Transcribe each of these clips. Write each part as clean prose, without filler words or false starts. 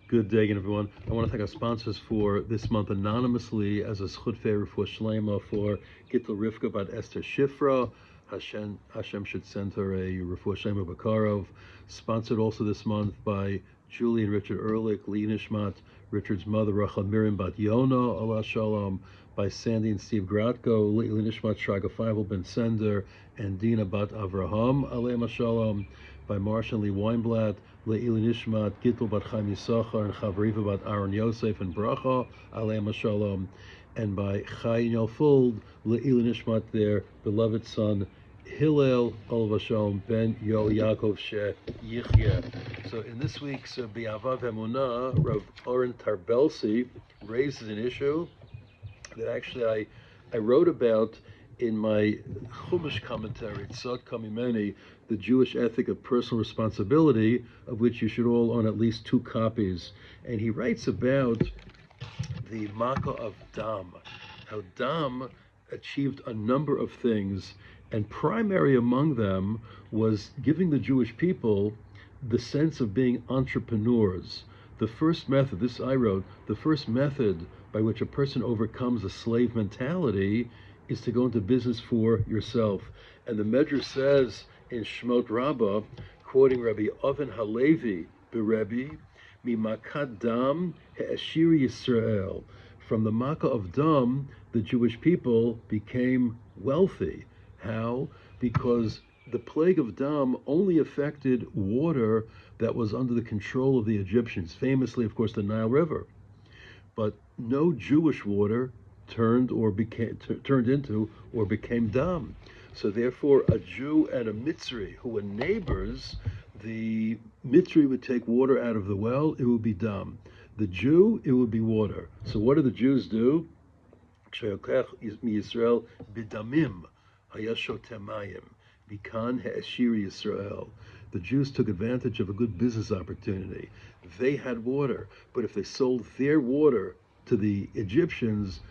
Good day, everyone. I want to thank our sponsors for this month anonymously as a Schut Fair for Shlema for Gittel Rivka Bat Esther Shifra. Hashem should send her a Refuah Shlema Bakarov. Sponsored also this month by Julie and Richard Ehrlich, Lee Nishmat, Richard's mother, Rachel Miriam Bat Yona, Allah Shalom, by Sandy and Steve Gratko, Lee Nishmat, Shraga Feivel Ben Sender, and Dina Bat Avraham, Aleim Shalom, by Marsha and Lee Weinblatt, Le'ili Nishmat, Gittel Bat Chaim Yisachar, and Chavriva Bat Aaron Yosef and Bracha, Aleim Shalom, and by Chayin Yelfuld, Le'ili Nishmat, their beloved son, Hillel Olav Shalom Ben Yo Yaakov She Yichya. So in this week's Bi'avav Emunah, Rav Oren Tarbelsi raises an issue that actually I wrote about in my Chumash commentary, Tzad Kamimeni, the Jewish ethic of personal responsibility, of which you should all own at least 2 copies. And he writes about the Makkah of Dam, how Dam achieved a number of things, and primary among them was giving the Jewish people the sense of being entrepreneurs. The first method, this I wrote, the first method by which a person overcomes a slave mentality is to go into business for yourself. And the Medrash says in Shmot Rabbah, quoting Rabbi Oven Halevi, Berebbe, Mimakat Dam He'ashir Yisrael. From the Makkah of Dam, the Jewish people became wealthy. How? Because the plague of Dam only affected water that was under the control of the Egyptians, famously, of course, the Nile River. But no Jewish water turned into or became Dam. So therefore, a Jew and a Mitzri who were neighbors, the Mitzri would take water out of the well, it would be Dam. The Jew, it would be water. So what do the Jews do? Yisrael bidamim hayashotemayim bikan he'ashir Yisrael. The Jews took advantage of a good business opportunity. They had water, but if they sold their water to the Egyptians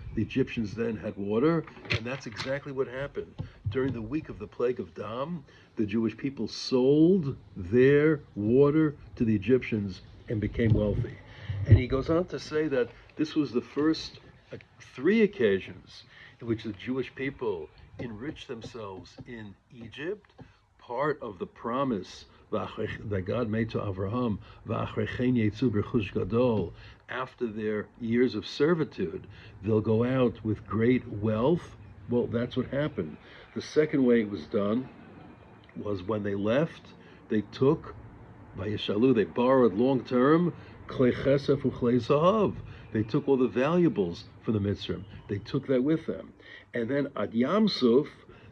then had water, and that's exactly what happened. During the week of the plague of Dam, the Jewish people sold their water to the Egyptians and became wealthy. And he goes on to say that this was the first 3 occasions in which the Jewish people enriched themselves in Egypt, part of the promise that God made to Avraham, after their years of servitude, they'll go out with great wealth. Well, that's what happened. The second way it was done was when they left, they took, by Yeshalu, they borrowed long-term, klei chesef u'klei zahav. They took all the valuables from the Mitzrayim. They took that with them. And then at Yam Suf,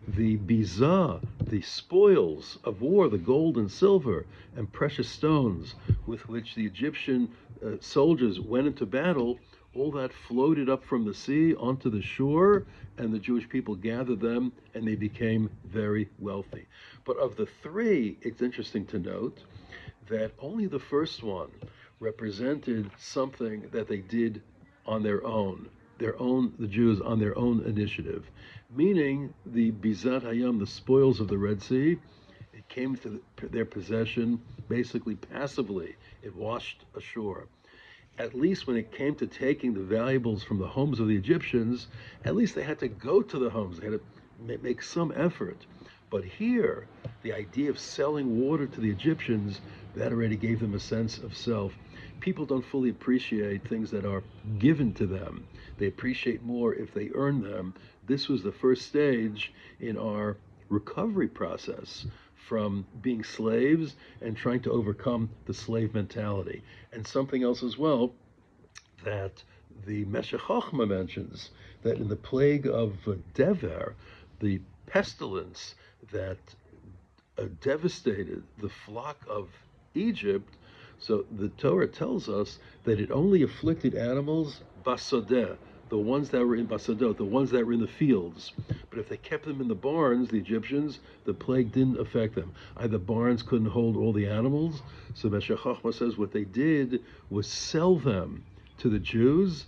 the bizah, the spoils of war, the gold and silver and precious stones with which the Egyptian soldiers went into battle, all that floated up from the sea onto the shore, and the Jewish people gathered them, and they became very wealthy. But of the 3, it's interesting to note that only the first one represented something that they did on their own, the Jews on their own initiative, meaning the Bizat Hayam, the spoils of the Red Sea, it came to their possession basically passively. It washed ashore. At least when it came to taking the valuables from the homes of the Egyptians, at least they had to go to the homes. They had to make some effort. But here, the idea of selling water to the Egyptians, that already gave them a sense of self. People don't fully appreciate things that are given to them. They appreciate more if they earn them. This was the first stage in our recovery process from being slaves and trying to overcome the slave mentality. And something else as well, that the Meshech Chochmah mentions, that in the plague of Dever, the pestilence that devastated the flock of Egypt, so the Torah tells us that it only afflicted animals basodeh, the ones that were in Basadot, the ones that were in the fields. But if they kept them in the barns, the Egyptians, the plague didn't affect them. Either barns couldn't hold all the animals, so Meshech Chochmah says what they did was sell them to the Jews.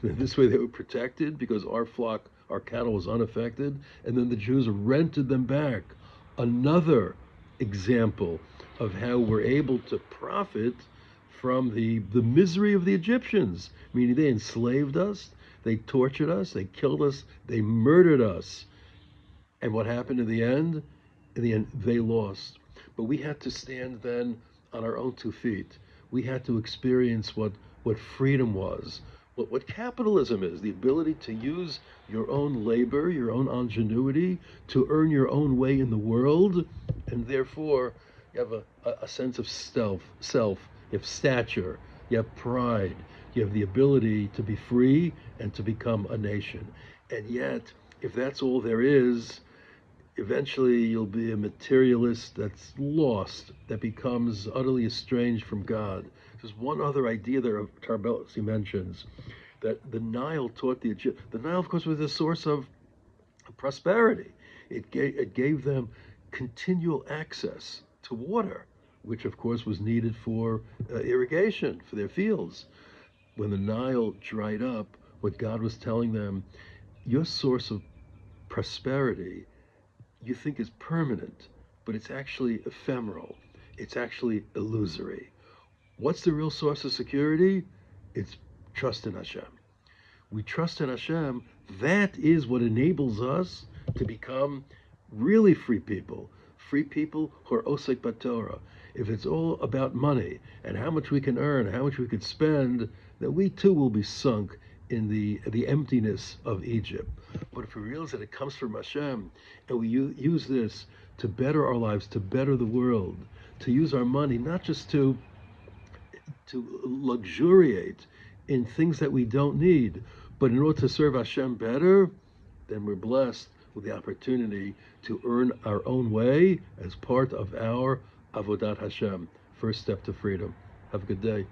This way they were protected because our flock, our cattle was unaffected, and then the Jews rented them back. Another example of how we're able to profit from the misery of the Egyptians, meaning they enslaved us, they tortured us, they killed us, they murdered us. And what happened in the end? In the end, they lost. But we had to stand then on our own 2 feet. We had to experience what freedom was, what capitalism is, the ability to use your own labor, your own ingenuity, to earn your own way in the world. And therefore, you have a sense of self, you have stature, you have pride, you have the ability to be free and to become a nation. And yet, if that's all there is, eventually you'll be a materialist that's lost, that becomes utterly estranged from God. There's one other idea there Tarbellsi mentions, that the Nile taught the Egyptians. The Nile, of course, was a source of prosperity. It gave them continual access to water, which, of course, was needed for irrigation for their fields. When the Nile dried up, what God was telling them, your source of prosperity you think is permanent, but it's actually ephemeral. It's actually illusory. What's the real source of security? It's trust in Hashem. We trust in Hashem. That is what enables us to become really free people who are osek batorah. If it's all about money and how much we can earn, how much we could spend, then we too will be sunk in the emptiness of Egypt. But if we realize that it comes from Hashem, and we use this to better our lives, to better the world, to use our money not just to luxuriate in things that we don't need, but in order to serve Hashem better, then we're blessed with the opportunity to earn our own way as part of our Avodat Hashem, first step to freedom. Have a good day.